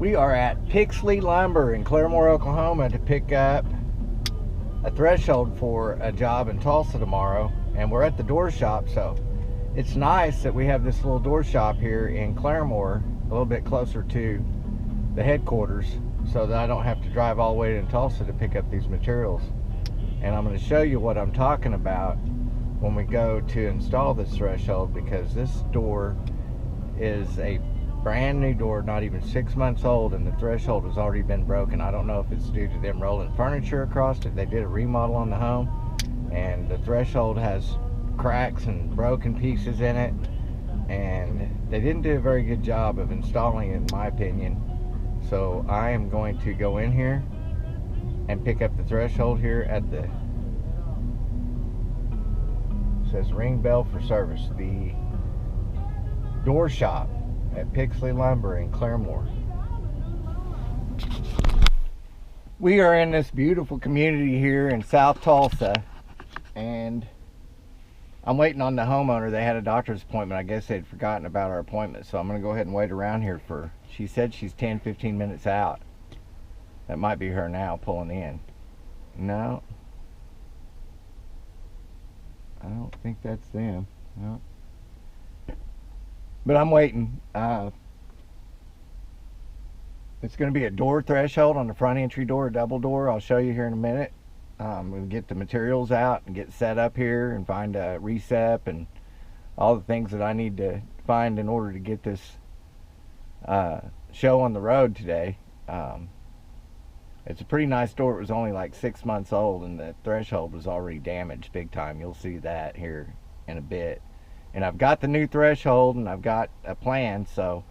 We are at Pixley Lumber in Claremore, Oklahoma to pick up a threshold for a job in Tulsa tomorrow, and we're at the door shop, so it's nice that we have this little door shop here in Claremore, a little bit closer to the headquarters, so that I don't have to drive all the way to Tulsa to pick up these materials. And I'm going to show you what I'm talking about when we go to install this threshold, because this door is a brand new door, not even 6 months old, and the threshold has already been broken. I don't know if it's due to them rolling furniture across it. They did a remodel on the home, and the threshold has cracks and broken pieces in it, and they didn't do a very good job of installing it, in my opinion. So I am going to go in here and pick up the threshold here at the, it says ring bell for service, the door shop at Pixley Lumber in Claremore. We are in this beautiful community here in South Tulsa, and I'm waiting on the homeowner. They had a doctor's appointment. I guess they'd forgotten about our appointment, so I'm going to go ahead and wait around here for, she said she's 10-15 minutes out. That might be her now pulling in. No, I don't think that's them. No. But I'm waiting. It's going to be a door threshold on the front entry door, a double door. I'll show you here in a minute. We'll get the materials out and get set up here and find a recep and all the things that I need to find in order to get this show on the road today. It's a pretty nice door. It was only like 6 months old, and the threshold was already damaged big time. You'll see that here in a bit. And I've got the new threshold, and I've got a plan, so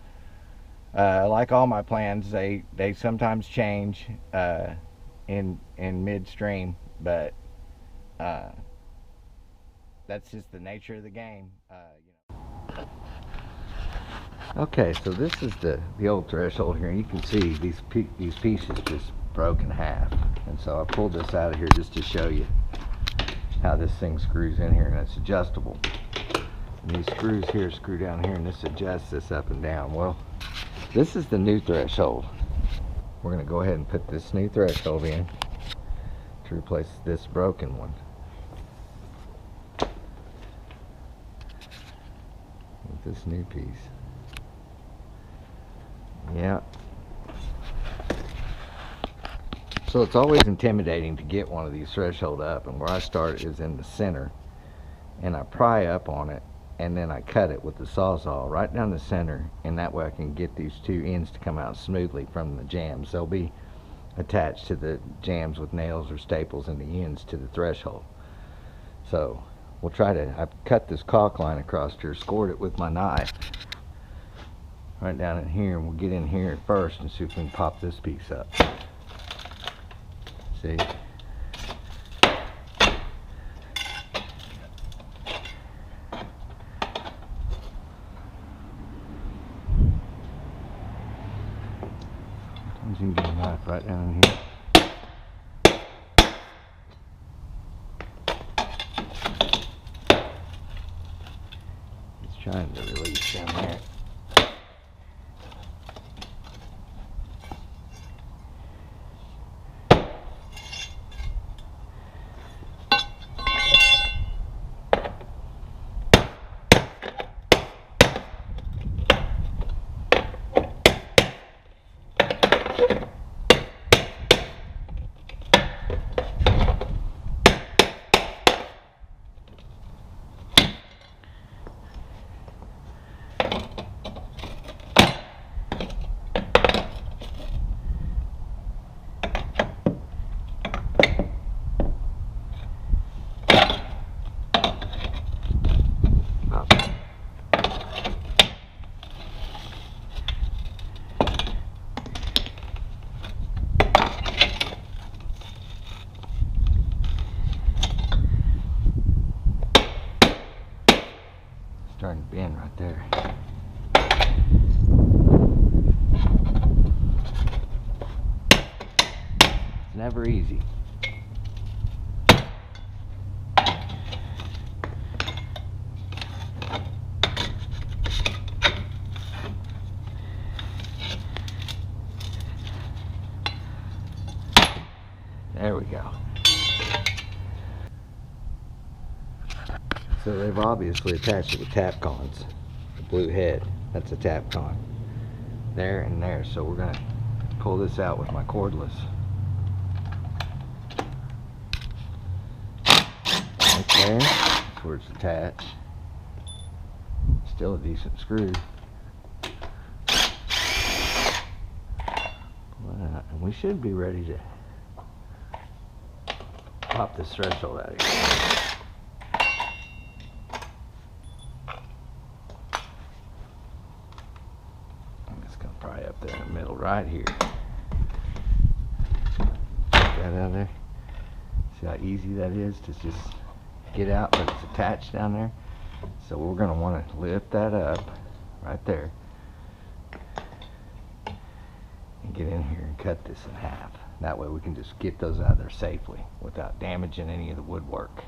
like all my plans, they sometimes change in midstream, but that's just the nature of the game. You know. Okay, so this is the old threshold here, and you can see these pieces just broke in half, and so I pulled this out of here just to show you how this thing screws in here, and it's adjustable. And these screws here screw down here, and this adjusts this up and down. Well, this is the new threshold. We're going to go ahead and put this new threshold in to replace this broken one with this new piece. Yeah. So it's always intimidating to get one of these threshold up, and where I start is in the center, and I pry up on it, and then I cut it with the Sawzall right down the center, and that way I can get these two ends to come out smoothly from the jambs. They'll be attached to the jambs with nails or staples in the ends to the threshold. So we'll try to, I've cut this caulk line across here, scored it with my knife right down in here, and we'll get in here first and see if we can pop this piece up. See? You can get a knife right down in here. It's trying to release down there. Starting to bend right there. It's never easy. So they've obviously attached it with tap cons. The blue head, that's a tap con. There and there. So we're gonna pull this out with my cordless. Right there, that's where it's attached. Still a decent screw. And we should be ready to pop this threshold out of here. It's gonna probably up there in the middle right here. Get that out of there. See how easy that is to just get out, but it's attached down there. So we're gonna want to lift that up right there and get in here and cut this in half. That way we can just get those out of there safely without damaging any of the woodwork.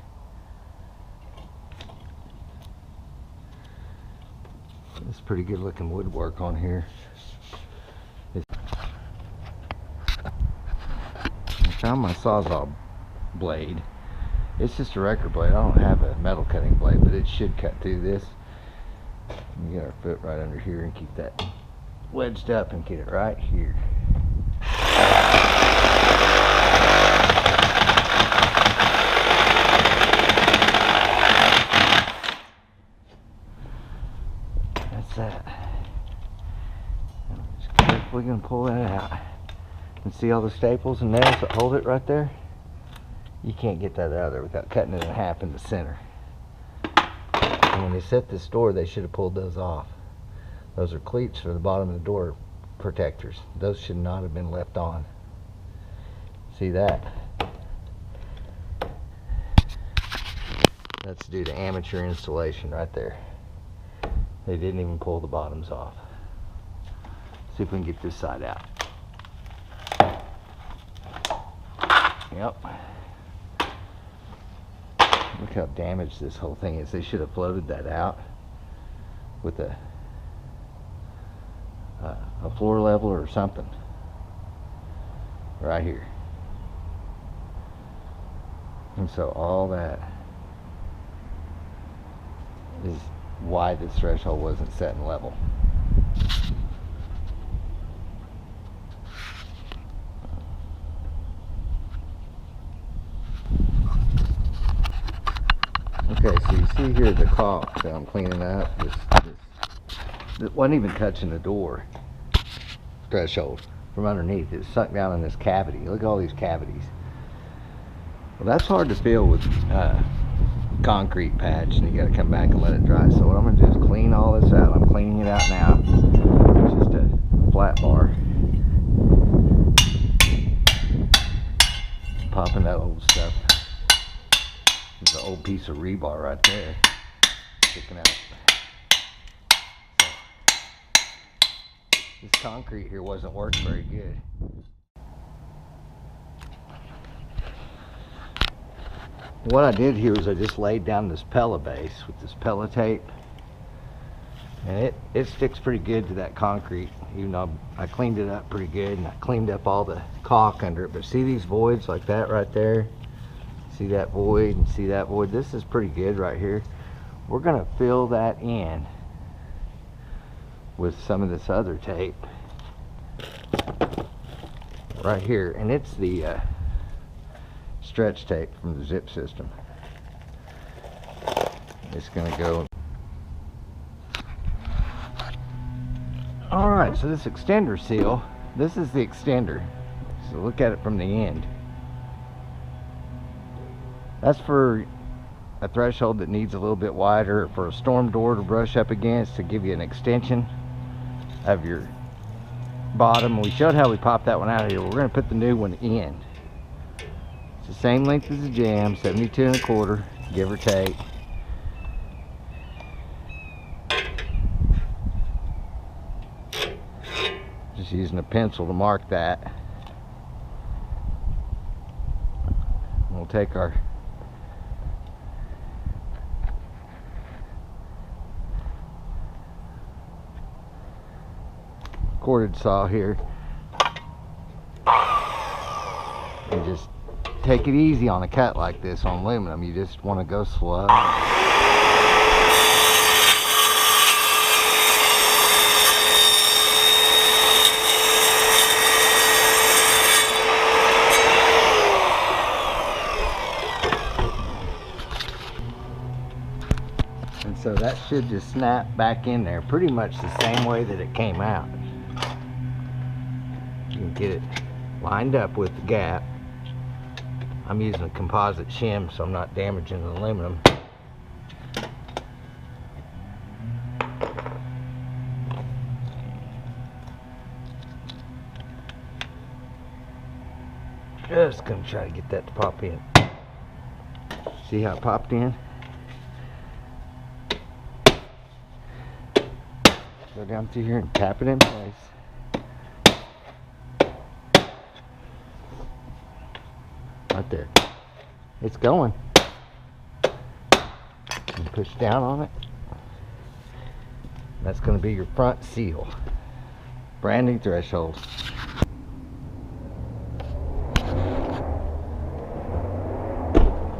It's pretty good looking woodwork on here. I found my Sawzall blade. It's just a record blade. I don't have a metal cutting blade, but it should cut through this. We get our foot right under here and keep that wedged up and get it right here. That's that. Just carefully gonna pull that out. And see all the staples and nails that hold it right there? You can't get that out of there without cutting it in half in the center. And when they set this door, they should have pulled those off. Those are cleats for the bottom of the door protectors. Those should not have been left on. See that? That's due to amateur installation right there. They didn't even pull the bottoms off. See if we can get this side out. Yep. Look how damaged this whole thing is. They should have floated that out with a floor leveler or something right here. And so all that is why this threshold wasn't set and level. Okay, so you see here the caulk that I'm cleaning up. It wasn't even touching the door threshold from underneath. It's sunk down in this cavity. Look at all these cavities. Well, that's hard to fill with concrete patch, and you got to come back and let it dry. So what I'm going to do is clean all this out. I'm cleaning it out now. It's just a flat bar. Popping that old stuff. There's an old piece of rebar right there sticking out. So, this concrete here wasn't working very good. What I did here is I just laid down this Pella base with this Pella tape, and it sticks pretty good to that concrete, even though I cleaned it up pretty good and I cleaned up all the caulk under it. But see these voids like that right there? See that void and see that void? This is pretty good right here. We're gonna fill that in with some of this other tape right here, and it's the stretch tape from the zip system. It's gonna go. All right, so this extender seal, this is the extender. So look at it from the end. That's for a threshold that needs a little bit wider, for a storm door to brush up against, to give you an extension of your bottom. We showed how we popped that one out of here. We're going to put the new one in. It's the same length as the jam, 72 1/4, give or take. Just using a pencil to mark that. We'll take our corded saw here and just take it easy on a cut like this on aluminum. You just want to go slow. So that should just snap back in there pretty much the same way that it came out. You can get it lined up with the gap. I'm using a composite shim so I'm not damaging the aluminum. Just gonna try to get that to pop in. See how it popped in? Go down through here and tap it in place. Right there. It's going. And push down on it. That's going to be your front seal. Brand new threshold.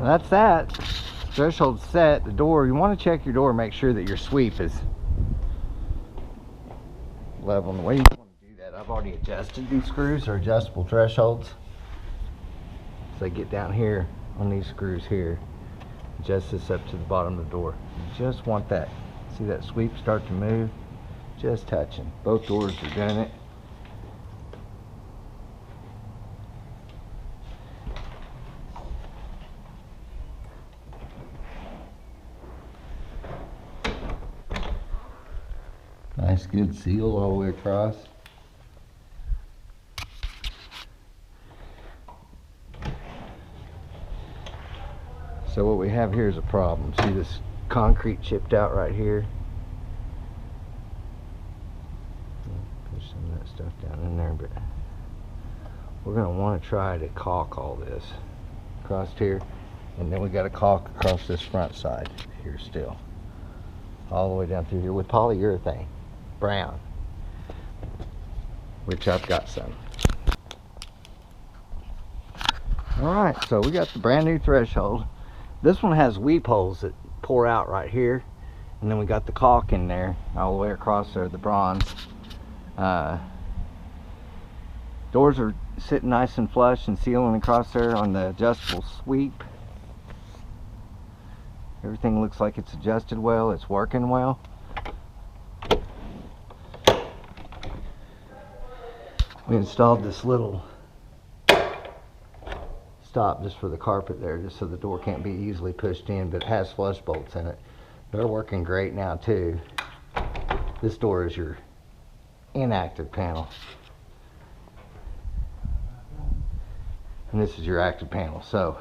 That's that. Threshold set. The door, you want to check your door, make sure that your sweep is level. And the way you want to do that, I've already adjusted these screws. They're adjustable thresholds. So they get down here on these screws here. Adjust this up to the bottom of the door. You just want that. See that sweep start to move? Just touching. Both doors are doing it. Nice good seal all the way across. So what we have here is a problem. See this concrete chipped out right here? Push some of that stuff down in there, but we're going to want to try to caulk all this across here, and then we got to caulk across this front side here still, all the way down through here with polyurethane brown, which I've got some. Alright, so we got the brand new threshold. This one has weep holes that pour out right here, and then we got the caulk in there all the way across there, the bronze. Doors are sitting nice and flush and sealing across there on the adjustable sweep. Everything looks like it's adjusted well, it's working well. We installed this little stop just for the carpet there, just so the door can't be easily pushed in, but it has flush bolts in it. They're working great now too. This door is your inactive panel, and this is your active panel. So